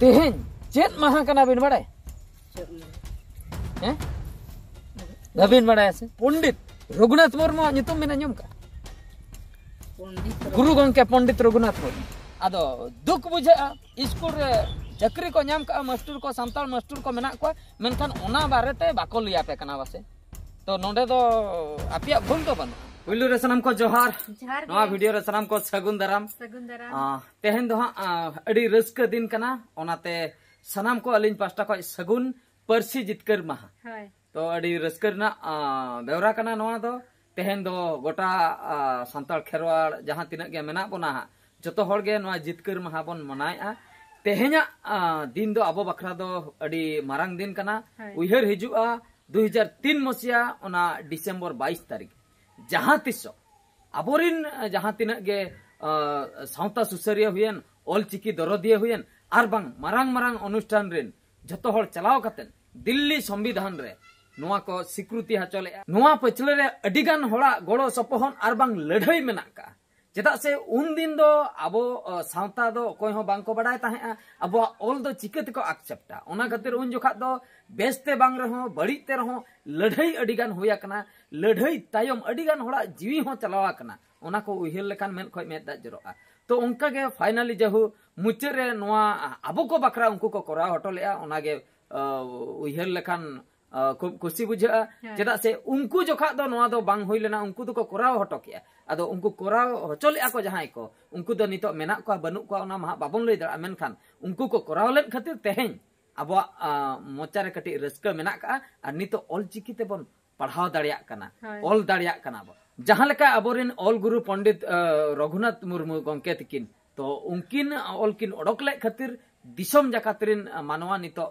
तेहें चेत महा कना बिन बड़ाय हैं गबिन बड़ाय से पंडित रघुनाथ मुर्मू नितुम बिन अंजम का गुरु गंके पंडित रघुनाथ मुर्मू आदो दुख बुझा स्कूल रे चाकरी को नाम का मास्टर को सांताल मास्टर को मेना को मेनखान ओना बारेते बाको लिया पे कना बासे तो नोंडे दो आपिया भूल तो बन पुलु रे सनम को जोहार नवा वीडियो रे सनम को सगुन दाराम तेहेन दो अडी रस्क दिन कना ओनाते सनम को अलिन पास्टा को सगुन परसी जितकर महा तो अडी रस्क ना बेवरा कना नवा दो तेहेन दो गोटा सांताल खेरवाड़ जहां तिना के मेना बोना जतो हर गे नवा जितकर महा बन मनाया तेहेना दिन दो अबो बखरा दो अडी मारांग दिन कना उहर हिजुआ 2003 मसिया ओना डिसेंबर 22 तारीख जहां तिसो अबोरिन जहां तिना गे सावता सुसरिया हुयन ऑल चिकी दरदिया हुयन आर बांग मारांग मारांग अनुष्ठान रेन जतो हर चलाव कतेन दिल्ली संविधान रे नोआ को स्वीकृति हचले नोआ पछले रे अडिगान होड़ा गोड़ो सपोहन आर बांग लड़ाई मेना का चेदा से उन दिन दो अबो सावता दो कोई हो बांग को बड़ाय ताहे अबो ऑल दो चिकत को एक्सेप्टा ओना खातिर उन जोखा दो बेस्ते बांग रहो बड़ीते रहो लड़ाई अडिगान होया कना लड़ाई तायम अडिगान होड़ा जीवी हो चलावा कना ओना को उहिल लेखान मेन खोय मेदा जरोआ तो उनका के फाइनली जहु मुचे रे नोआ अबो को बकरा उनको को कोरा हटो लेया ओना गे उहिल लेखान खूब खुशी बुझा चेदा से उनको जोखा दो नोआ दो बांग होई लेना उनको तो को कोराव हटो किया अदो उनको कोराव हचोले को जहां को उनको दो नितो मेना को बनु को ओना मा बाबन लई दरा मेनखान उनको को कोराव लेन खातिर तेहेन अब मोचा रे कटी रस्का मेना का और नितो ऑल चिकी ते बन पढ़ाव दाड़िया कना ऑल दाड़िया कना बो जहां लेका अबोरिन ऑल गुरु पंडित रघुनाथ मुर्मू गंके तकिन तो उनकिन ऑल किन ओडक ले खातिर दिसम जाकातरिन मानवा नितो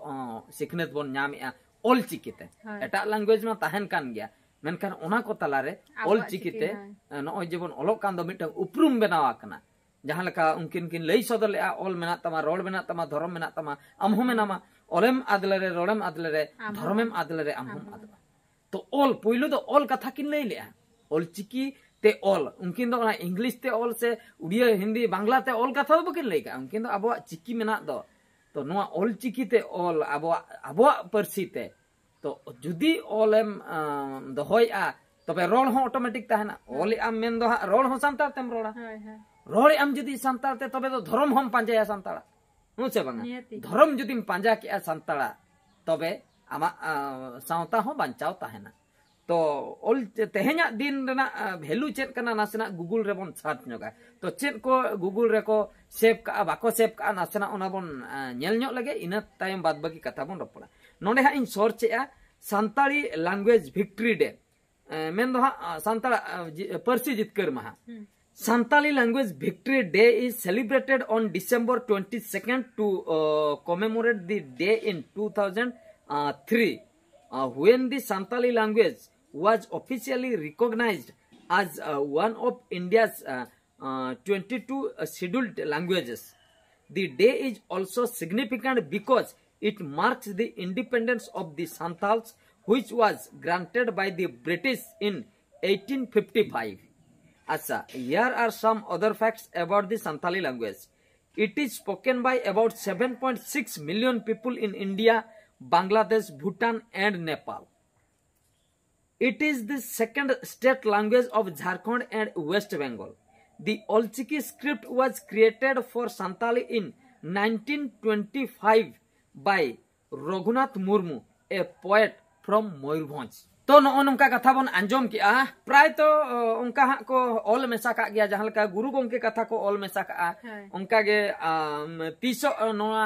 सिखनेत बन नामेआ ऑल चिकीते एटा लैंग्वेज में ताहन कान गया मेनखान ओना को तलारे ऑल चिकीते नय जेबन ओलोक कान दो मिटन उपरुम बनावा कना जहां लेका उनकिन किन लई सदर ले ऑल मेना तमा रोड मेना तमा धर्म मेना तमा अमहु मेनामा ओलेम आदलरे रोडम आदलरे धर्मम आदलरे अमहु आदला तो ऑल पुइलो दो ऑल कथा किन लई ले ऑल चिकी ते ऑल उनकिन दो इंग्लिश ते ऑल से उड़िया हिंदी बांग्ला ते ऑल कथा दो बकिन लई का उनकिन दो अबो चिकी मेना दो तो नोआ ऑल चिकी ते ऑल अबो परसी ते तो जुदी ऑलम दोहया तबे रोड हो ऑटोमेटिक ताहना ऑल आम मेन दो रोड हो सांताल तेम रोड़ा रोड आम जुदी सांताल ते तबे तो धर्म हम पांजाया सांताला नुसे बांगा धर्म जुदी पांजा के सांताला तबे आमा सावता हो बांचाव ताहना तो ऑल तेहेना दिन रना वैल्यू चेक कना नासना गूगल रे बन सर्च नगा तो चेक को गूगल रे को सेव का बाको सेव का नासना ओना बन नेल ᱧᱚᱜ लगे इना टाइम बाद बाकी कथा बन रपड़ा नोडे हा इन सर्च ए सांताली लैंग्वेज विक्ट्री डे मेन दो हा सांताल परसी जितकर महा Santali language victory day is celebrated on December 22nd to commemorate the day in 2003 when the Santali language was officially recognized as one of India's 22 scheduled languages. The day is also significant because it marks the independence of the Santals, which was granted by the British in 1855. Asa, here are some other facts about the Santali language. It is spoken by about 7.6 million people in India, Bangladesh, Bhutan and Nepal. It is the second state language of Jharkhand and West Bengal. The Olchiki script was created for Santali in 1925 by Raghunath Murmu, a poet from Moyurbhanj. तो नोनका कथा बन अंजम किया प्राय तो उनका को all मेसा का गया जहां लका गुरु गंके कथा को ऑल मेसा का उनका गे 30 नोआ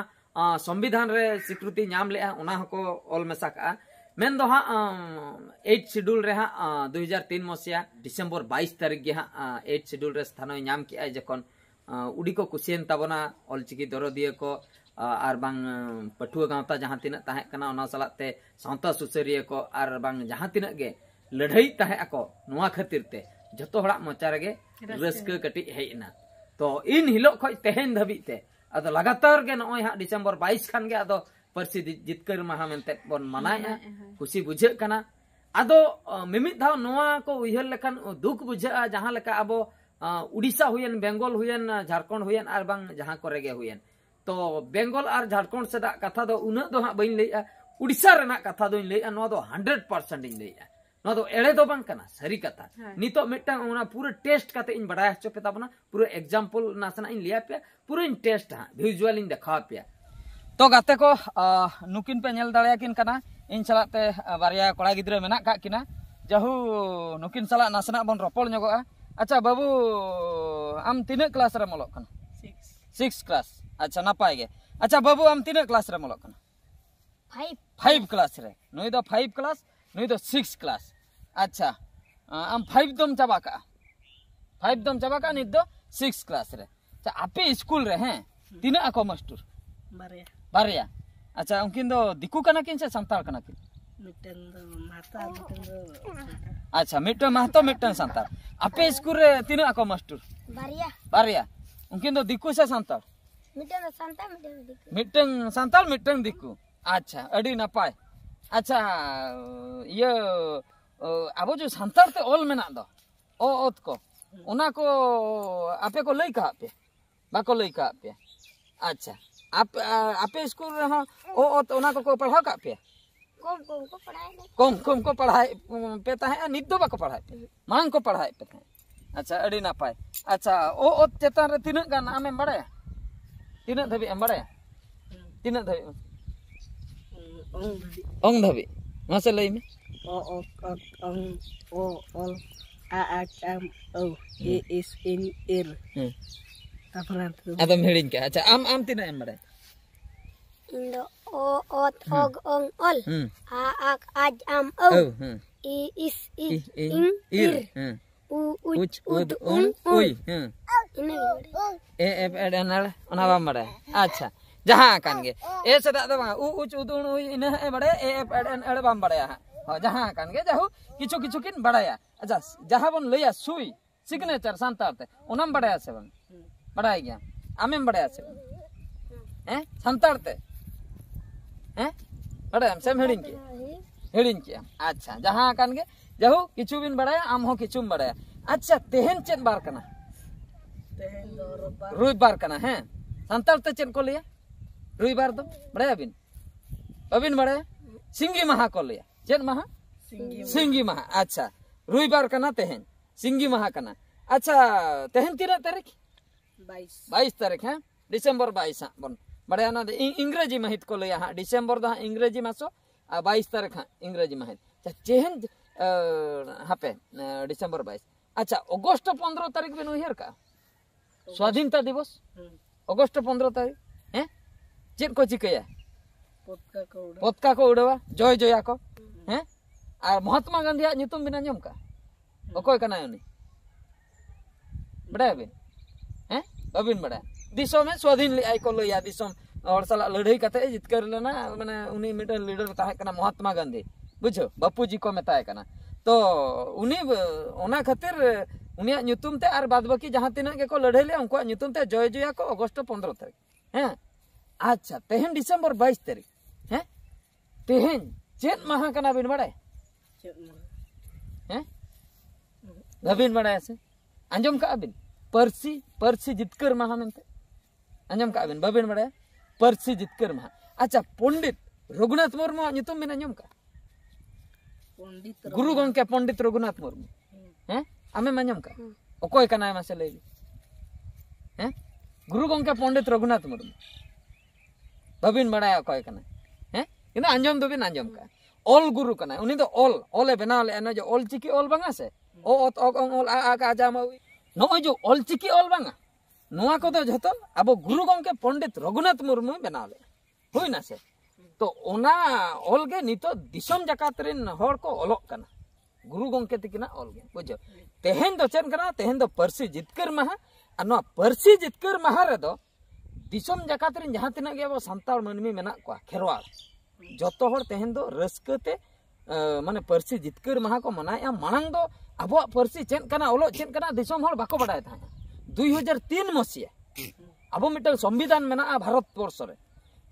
संविधान रे स्वीकृति नाम ले उना को ऑल मेसा का मेन दो 8 शेड्यूल रे 2003 मसिया डिसेंबर 22 तारीख गे 8 शेड्यूल रे स्थान नाम किया जखन उडी को कुसियन ताबना ऑल चिकी दरदिया को आर बांग पठुआ गावता जहां तिना ताहे कना ओना सलाते सावता सुसरिया को आर बांग जहां तिना गे लड़ाई ताहे ako नोआ खातिर ते जतो हड़ा मोचा रे रस्क कटी हेना तो इन हिलो खय तेहेन धबी ते अदो लगातार गे नय हा डिसेंबर 22 खान गे अदो परसी जितकर महा मेनते बन मनाया खुशी बुझे कना अदो मिमित धाव नोआ को उहर लेखान दुख बुझा जहां लेका अबो उड़ीसा हुयन बेंगल हुयन झारखंड हुयन आर बांग जहां करे गे हुयन तो बेंगल और झारखंड सेदा कथा दो उना दो हां बइन लेया उड़ीसा रेना कथा दो लेया नो दो 100% इन लेया नो दो एड़े दो बांग कना सरी कथा नितो मिटटा ओना पूरा टेस्ट काते इन बड़ा हचो पे ताबना पूरा एग्जांपल नासना इन लिया पे पूरा इन टेस्ट हां विजुअल इन देखा पे तो गाते को नुकिन पे नेल दाड़िया किन कना इन चलाते बारिया कोड़ा गिद्रे मेना का किना जहू नुकिन सला नासना बन रोपड़ नगोआ अच्छा बाबू आम तीन क्लास रे मलक कना 6 क्लास अच्छा नापाय गे अच्छा बाबू आम तीन क्लास रे मलक कना 5 क्लास रे नई दो 5 क्लास नई दो 6 क्लास अच्छा आम 5 दम चाबा का 5 दम चाबा का नि दो 6 क्लास रे अच्छा आपे स्कूल रे हैं तीन आको मास्टर बारिया अच्छा उनकिन दो दिकू कना किन से संताल कना किन मिटन दो माता मिटन दो अच्छा मिटन महतो मिटन संताल आपे स्कूल रे तीन आको मास्टर बारिया उनकिन दो दिकू से संताल मिटन संताल मिटन दिकू अच्छा अड़ी नपाय अच्छा ये अब जो संताल ते ऑल मेना दो ओ ओत को उना को आपे को लई का पे बाको लई का पे अच्छा आप आपे स्कूल रहा ओ ओत उना को पढ़ा का पे कम को पढ़ाए पे ताहे नित दो बाको पढ़ाए पे मांग को पढ़ाए पे ताहे अच्छा अड़ी नपाय अच्छा ओ ओत चेतान रे तिना गान आमेम बड़े तिना धबी एम बड़े तिना धबी ओंग धबी मासे लई में ओ आ एम ओ ए इस इन एर आता मेडिन के अच्छा आम तिना एम बड़े इंदो ओ ओत ओग ओंग ओल आ आज आम ओ ई इस इन एर उ उच उद उन उई ए एफ एड एन एल ओना बाम बड़े अच्छा जहां कान गे ए सदा दो उ उच उद उन उई इना ए बड़े ए एफ एड एन एल बाम बड़े हां जहां कान गे जाहु किछु किन बड़ाया अच्छा जहां बन लइया सुई सिग्नेचर संतारते ओनम बड़ाया से बन बड़ाई गया आमेम बड़ाया से हैं संतारते हैं बड़े हम सेम हेडिंग की अच्छा जहां कान गे जाहु किछु बिन बड़ाया आम हो किछुम बड़ाया अच्छा तेहन चेन बार कना तेहन दो रुई बार कना हैं संताल ते चेन को लिया रुई बार दो बड़ाया बिन अबिन बड़ाया सिंगी महा को लिया चेन महा सिंगी महा अच्छा रुई बार कना तेहन सिंगी महा कना अच्छा तेहन तीना तारीख 22 तारीख है डिसेंबर 22 बन बड़ाया ना इंग्रेजी महित को लिया हां डिसेंबर दा इंग्रेजी मासो 22 तारीख हां इंग्रेजी महित चेहन हापे डिसेंबर 22 अच्छा अगस्त 15 तारीख बिन उहर का स्वाधीनता दिवस अगस्त 15 तारीख हैं चेन को चिकया पतका को उड़वा जय जया को हैं और महात्मा गांधी नितुम बिना नियम का ओकोय कना उनी बड़ा बिन हैं अबिन बड़ा दिसोम में स्वाधीन ले आई को लया दिसोम और साला लड़ाई कते जितकर लेना माने उनी मिडल लीडर ताहे कना महात्मा गांधी बुझो बापू जी को मेताय कना तो उनी ओना खातिर उनिया ᱧᱩᱛᱩᱢ ते आर बाद बाकी जहां तिना के को लड़ाई ले उनको ᱧᱩᱛᱩᱢ ते जय जया को अगस्त 15 तारीख हैं अच्छा तेहन डिसेंबर 22 तारीख हैं तेहन चेत माहा कना बिन बड़े हैं गबिन बड़े से अंजम का बिन परसी जितकर माहा मेनते अंजम का बिन बबिन बड़े परसी जितकर माहा अच्छा पंडित रघुनाथ मुर्मू ᱧᱩᱛᱩᱢ बिन अंजम का गुरु गंके पंडित रघुनाथ मुर्मू हैं आमे मांजम का ओकोय कना मासे लई हैं गुरु गंके पंडित रघुनाथ मुर्मू बबिन बड़ाया ओकोय कना हैं इना अंजम दो बिन अंजम का ऑल गुरु कना उनी दो ऑल ए बनाव ले जो ऑल चिकी ऑल बांगा से ओ ऑल आ का जामा नो जो ऑल चिकी ऑल बांगा नोआ को दो जतो अब गुरु गंके पंडित रघुनाथ मुर्मू बनाव ले होई ना से तो ओना ऑल गे नितो दिसम जकात रिन होर को ऑलोक कना गुरु गंके तिकिना ऑल गे बुझो तेहन दो चेन कना तेहन दो परसी जितकर महा अनो परसी जितकर महा रे दो दिसम जकात रिन जहां तिना गे अब संताल मनमी मेना को खेरवाल जतो होर तेहन दो रस्कते माने परसी जितकर महा को मनाया मांग दो अब परसी चेन कना ऑलो चेन कना दिसम होर बाको बडाय था 2003 मसिया अब मिटल संविधान मेना भारत वर्ष रे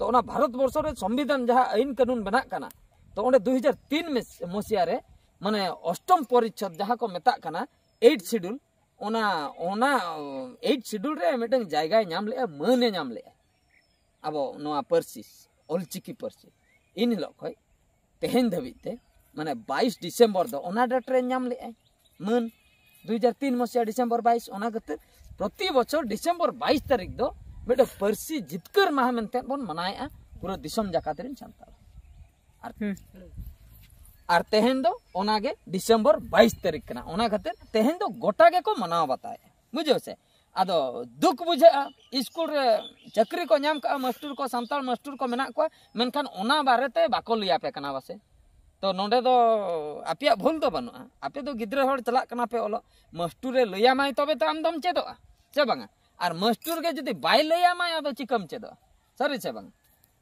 तो ओना भारत वर्ष रे संविधान जहां आईन कानून बना कना तो ओंडे 2003 मसिया रे माने अष्टम परिच्छेद जहां को मेता कना 8 शेड्यूल ओना 8 शेड्यूल रे मिटन जायगा नाम ले माने नाम ले अब नोआ परसी ऑलचिकी परसी इन हिलो खय तेहेन धबिते माने 22 डिसेम्बर दो ओना डेट रे नाम ले मन 2003 मसिया डिसेम्बर 22 ओना गते प्रति बछर डिसेम्बर 22 तारीख दो बेटा परसी जितकर माह मेनते बन मनाया पूरा दिसम जाकात रेन सांताल आर तेहेन दो ओनागे डिसेम्बर 22 तारीख कना ओना खातिर तेहेन दो गोटा गे को मनाव बताए बुझो से आदो दुख बुझा स्कूल रे चाकरी को नाम का मास्टर को सांताल मास्टर को मेना को मेनखान ओना बारेते बाको लिया पे कना बासे तो नोडे दो आपिया भूल दो बनुआ आपे दो गिद्रा हड़ चला कना पे ओलो मास्टर रे लइया माय तबे तो आम दम चेदोआ से बांगा आर मास्टर के जदी बाय लइया माय आदो चिकम चेदोआ सरी से बांगा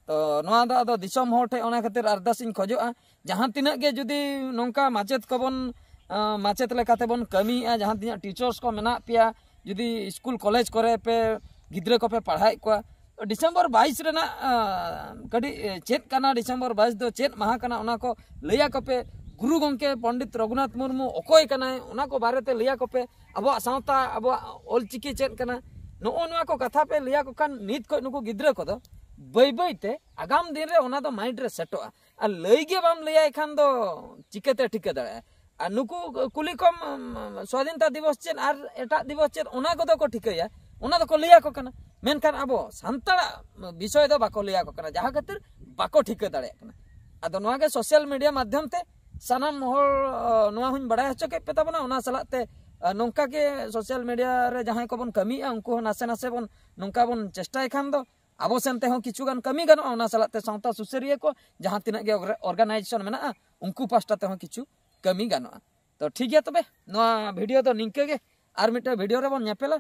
तो नोआ दा दो दिसम होर ठे ओना खातिर अरदासिन खोजोआ जहां तिना के जदी नोंका माचेत कोबन माचेत लेकाते बन कमीआ जहां तिना टीचर्स को मेना पिया जदी स्कूल कॉलेज करे पे गिद्रा को पे पढ़ाई को डिसेम्बर 22 रेना कडी चेत काना डिसेम्बर 22 दो चेत माहा काना ओना को लइया को पे गुरु गंके पंडित रघुनाथ मुर्मू ओकोय काना ओना को बारेते लइया को पे अब सावता अब ऑलचिकी चेत काना नो ओनवा को कथा पे लइया को कान नीत को नुको गिद्रा को दो बई बईते आगाम दिन रे ओना दो माइंड रे सेटोआ आ लइगे बाम लइया एखान दो चिकेते ठिके दाड़ा आ नुको कुली कम स्वाधीनता दिवस चेन आर एटा दिवस चेन ओना को दो को ठिकया ओना दो को लइया को काना मेनखान अब सानताड़ा विषय दो बाको लइया को काना जहां खातिर बाको ठिके दाड़ा काना आदो नोआ के सोशल मीडिया माध्यम ते सानाम होर नोआ हुन बड़ा हचो के पेता बना ओना सलाते नोंका के सोशल मीडिया रे जहां को बन कमी उनको नासे नासे बन नोंका बन चेष्टा खान दो अब सेनते हो किछु गान कमी गानो ओना सलाते सावता सुसरिया को जहां तिना के ऑर्गेनाइजेशन मेना उनको पास्टा ते हो किछु कमी गानो तो ठीक है तबे नोआ वीडियो तो निंके गे आर मिटे वीडियो रे बन नेपेला